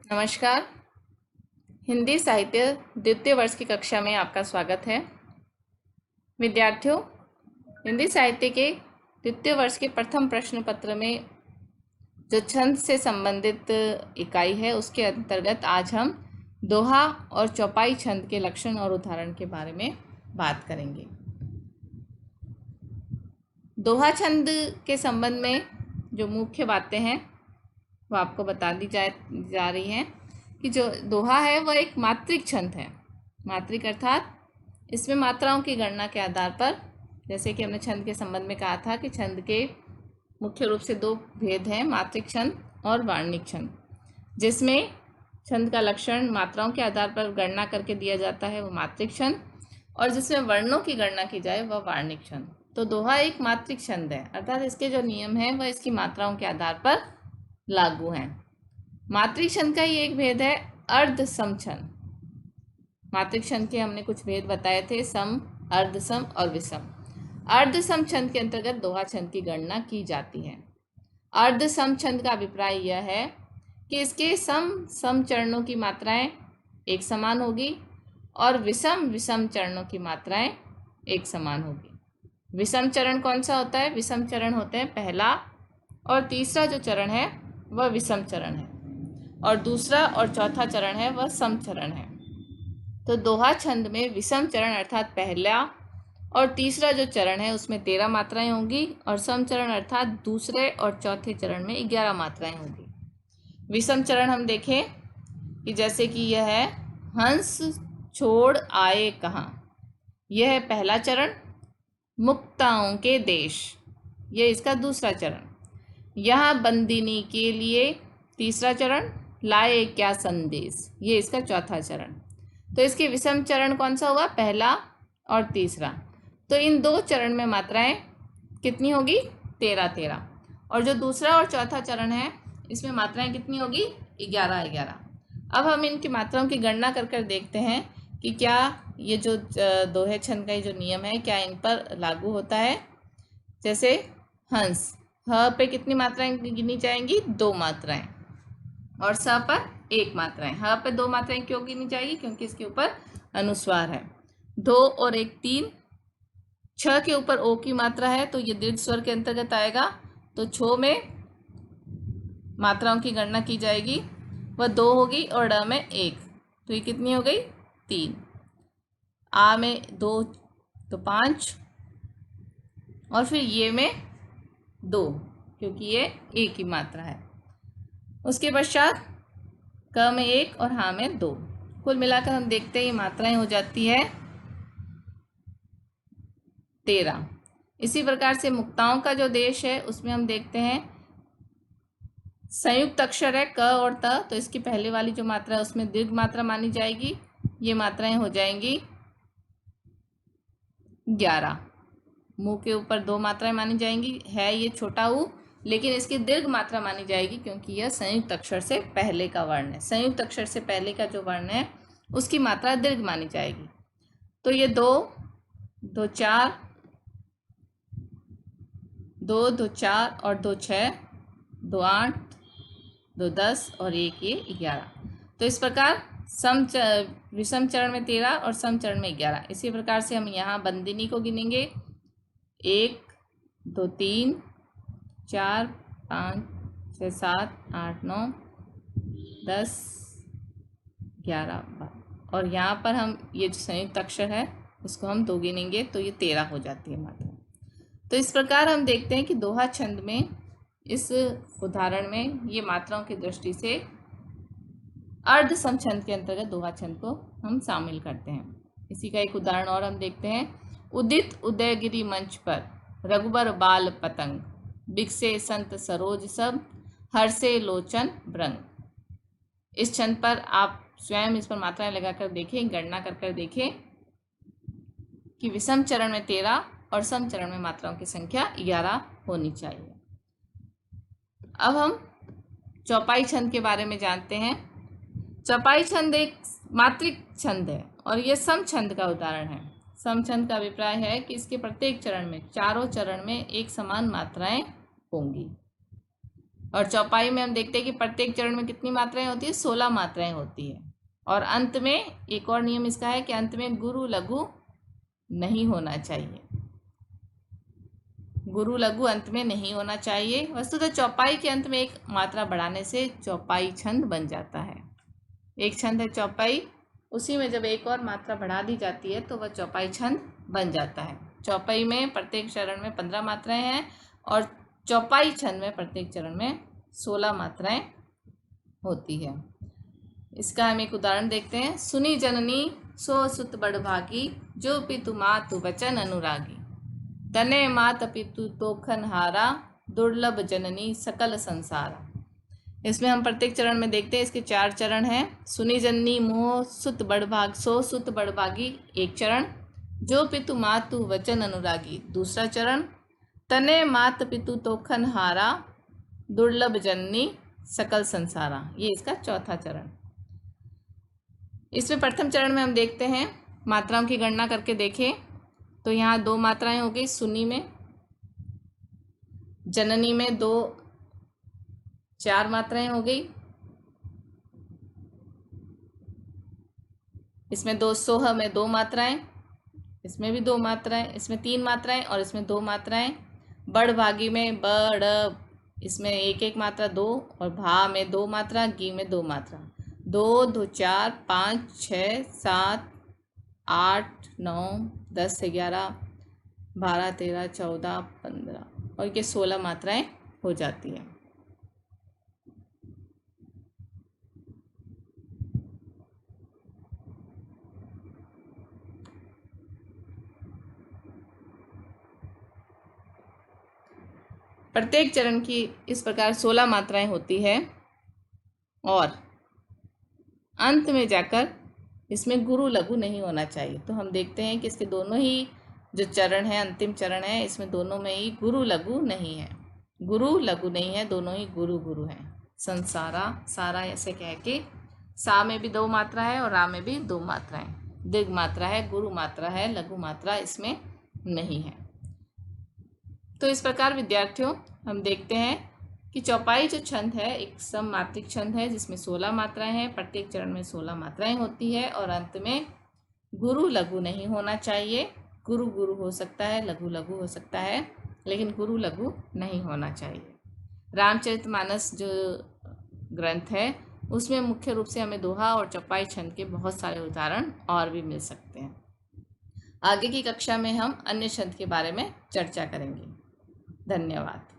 नमस्कार। हिंदी साहित्य द्वितीय वर्ष की कक्षा में आपका स्वागत है। विद्यार्थियों, हिंदी साहित्य के द्वितीय वर्ष के प्रथम प्रश्न पत्र में जो छंद से संबंधित इकाई है उसके अंतर्गत आज हम दोहा और चौपाई छंद के लक्षण और उदाहरण के बारे में बात करेंगे। दोहा छंद के संबंध में जो मुख्य बातें हैं वो आपको बता दी जा रही हैं कि जो दोहा है वह एक मात्रिक छंद है। मात्रिक अर्थात इसमें मात्राओं की गणना के आधार पर, जैसे कि हमने छंद के संबंध में कहा था कि छंद के मुख्य रूप से दो भेद हैं, मात्रिक छंद और वार्णिक छंद। जिसमें छंद का लक्षण मात्राओं के आधार पर गणना करके दिया जाता है वो मात्रिक छंद, और जिसमें वर्णों की गणना की जाए वह वार्णिक छंद। तो दोहा एक मात्रिक छंद है, अर्थात इसके जो नियम हैं वह इसकी मात्राओं के आधार पर लागू हैं। मात्रिक छंद का ही एक भेद है अर्ध सम छंद। मात्रिक छंद के हमने कुछ भेद बताए थे, सम, अर्ध सम और विषम। अर्ध सम छंद के अंतर्गत दोहा छंद की गणना की जाती है। अर्ध सम छंद का अभिप्राय यह है कि इसके सम चरणों की मात्राएं एक समान होगी और विषम विषम चरणों की मात्राएं एक समान होगी। विषम चरण कौन सा होता है? विषम चरण होते हैं पहला और तीसरा जो चरण है वह विषम चरण है, और दूसरा और चौथा चरण है वह सम चरण है। तो दोहा छंद में विषम चरण अर्थात पहला और तीसरा जो चरण है उसमें 13 मात्राएं होंगी, और सम चरण अर्थात दूसरे और चौथे चरण में 11 मात्राएं होंगी। विषम चरण हम देखें कि जैसे कि यह है हंस छोड़ आए कहाँ, यह है पहला चरण। मुक्ताओं के देश, ये इसका दूसरा चरण। यहाँ बंदिनी के लिए तीसरा चरण। लाए क्या संदेश, ये इसका चौथा चरण। तो इसके विषम चरण कौन सा होगा? पहला और तीसरा। तो इन दो चरण में मात्राएं कितनी होगी? 13-13। और जो दूसरा और चौथा चरण है इसमें मात्राएं कितनी होगी? 11-11। अब हम इनकी मात्राओं की गणना कर कर देखते हैं कि क्या ये जो दोहे छंद का ये जो नियम है क्या इन पर लागू होता है। जैसे हंस, ह पे कितनी मात्राएं गिनी जाएंगी? 2 मात्राएं, और स पर 1 मात्राएं। ह पे 2 मात्राएं क्यों गिनी जाएगी? क्योंकि इसके ऊपर अनुस्वार है। 2 और 1 3। छ के ऊपर ओ की मात्रा है तो ये दीर्घ स्वर के अंतर्गत आएगा, तो छो में मात्राओं की गणना की जाएगी, वह 2 होगी, और ड में 1, तो ये कितनी हो गई? 3। आ में 2 तो 5, और फिर ये में 2 क्योंकि ये एक ही मात्रा है। उसके पश्चात क में 1 और हा में 2। कुल मिलाकर हम देखते हैं ये मात्राएं हो जाती है 13। इसी प्रकार से मुक्ताओं का जो देश है उसमें हम देखते हैं संयुक्त अक्षर है क और त, तो इसकी पहले वाली जो मात्रा है उसमें दीर्घ मात्रा मानी जाएगी। ये मात्राएं हो जाएंगी 11। मुंह के ऊपर 2 मात्राएं मानी जाएंगी, है ये छोटा ऊ, लेकिन इसकी दीर्घ मात्रा मानी जाएगी क्योंकि यह संयुक्त अक्षर से पहले का वर्ण है। संयुक्त अक्षर से पहले का जो वर्ण है उसकी मात्रा दीर्घ मानी जाएगी। तो ये 2 2 4, 2 2 4 और 2 6, 2 8, 2 10 और 1 ये 11। तो इस प्रकार विषम चरण में 13 और सम चरण में 11। इसी प्रकार से हम यहाँ बंदिनी को गिनेंगे 1 2 3 4 5 6 7 8 9 10 11 12, और यहाँ पर हम ये जो संयुक्त अक्षर है उसको हम 2 गिनेंगे तो ये 13 हो जाती है मात्रा। तो इस प्रकार हम देखते हैं कि दोहा छंद में इस उदाहरण में ये मात्राओं की दृष्टि से अर्ध सम छंद के अंतर्गत दोहा छंद को हम शामिल करते हैं। इसी का एक उदाहरण और हम देखते हैं। उदित उदयगिरी मंच पर रघुबर बाल पतंग, बिकसे संत सरोज सब, हर्षे लोचन भ्रंग। इस छंद पर आप स्वयं इस पर मात्राएं लगाकर देखें, गणना कर कर देखें कि विषम चरण में 13 और सम चरण में मात्राओं की संख्या 11 होनी चाहिए। अब हम चौपाई छंद के बारे में जानते हैं। चौपाई छंद एक मात्रिक छंद है और यह सम छंद का उदाहरण है। सम छंद का अभिप्राय है कि इसके प्रत्येक चरण में, चारों चरण में एक समान मात्राएं होंगी। और चौपाई में हम देखते हैं कि प्रत्येक चरण में कितनी मात्राएं होती है, 16 मात्राएं होती है। और अंत में एक और नियम इसका है कि अंत में गुरु लघु नहीं होना चाहिए, गुरु लघु अंत में नहीं होना चाहिए। वस्तुतः चौपाई के अंत में एक मात्रा बढ़ाने से चौपाई छंद बन जाता है। एक छंद है चौपाई, उसी में जब एक और मात्रा बढ़ा दी जाती है तो वह चौपाई छंद बन जाता है। चौपाई में प्रत्येक चरण में 15 मात्राएं हैं और चौपाई छंद में प्रत्येक चरण में 16 मात्राएं होती है। इसका हम एक उदाहरण देखते हैं। सुनी जननी सो सुत बड़भागी, जो पितु मातु वचन अनुरागी। तने मात पितु तोखन हारा, दुर्लभ जननी सकल संसारा। इसमें हम प्रत्येक चरण में देखते हैं, इसके 4 चरण हैं। सुनी जननी मोह सुत बड़भाग सो सुत बड़भागी एक चरण, जो पितु मातु वचन अनुरागी दूसरा चरण, तने मात पितु तोखन हारा, दुर्लभ जननी सकल संसारा ये इसका चौथा चरण। इसमें प्रथम चरण में हम देखते हैं, मात्राओं की गणना करके देखें तो यहाँ 2 मात्राएं हो गई सुनी में, जननी में 4 मात्राएं हो गई, इसमें 2 सोह में 2 मात्राएं, इसमें भी 2 मात्राएं, इसमें 3 मात्राएं और इसमें 2 मात्राएं। बड़ भागी में बड़, इसमें एक एक मात्रा 2 और भा में 2 मात्रा, गी में 2 मात्रा। 2 2 4 5 6 7 8 9 10 11 12 13 14 15 और ये 16 मात्राएं हो जाती हैं। प्रत्येक चरण की इस प्रकार 16 मात्राएं होती है और अंत में जाकर इसमें गुरु लघु नहीं होना चाहिए। तो हम देखते हैं कि इसके दोनों ही जो चरण है, अंतिम चरण है, इसमें दोनों में ही गुरु लघु नहीं है, गुरु लघु नहीं है, दोनों ही गुरु गुरु हैं। संसारा सारा ऐसे कह के सा में भी 2 मात्रा है और रा में भी 2 मात्राएं, दीर्घ मात्रा है, गुरु मात्रा है, लघु मात्रा इसमें नहीं है। तो इस प्रकार विद्यार्थियों हम देखते हैं कि चौपाई जो छंद है एक सममात्रिक छंद है जिसमें 16 मात्राएं हैं, प्रत्येक चरण में 16 मात्राएं होती है और अंत में गुरु लघु नहीं होना चाहिए। गुरु गुरु हो सकता है, लघु लघु हो सकता है, लेकिन गुरु लघु नहीं होना चाहिए। रामचरितमानस जो ग्रंथ है उसमें मुख्य रूप से हमें दोहा और चौपाई छंद के बहुत सारे उदाहरण और भी मिल सकते हैं। आगे की कक्षा में हम अन्य छंद के बारे में चर्चा करेंगे। धन्यवाद।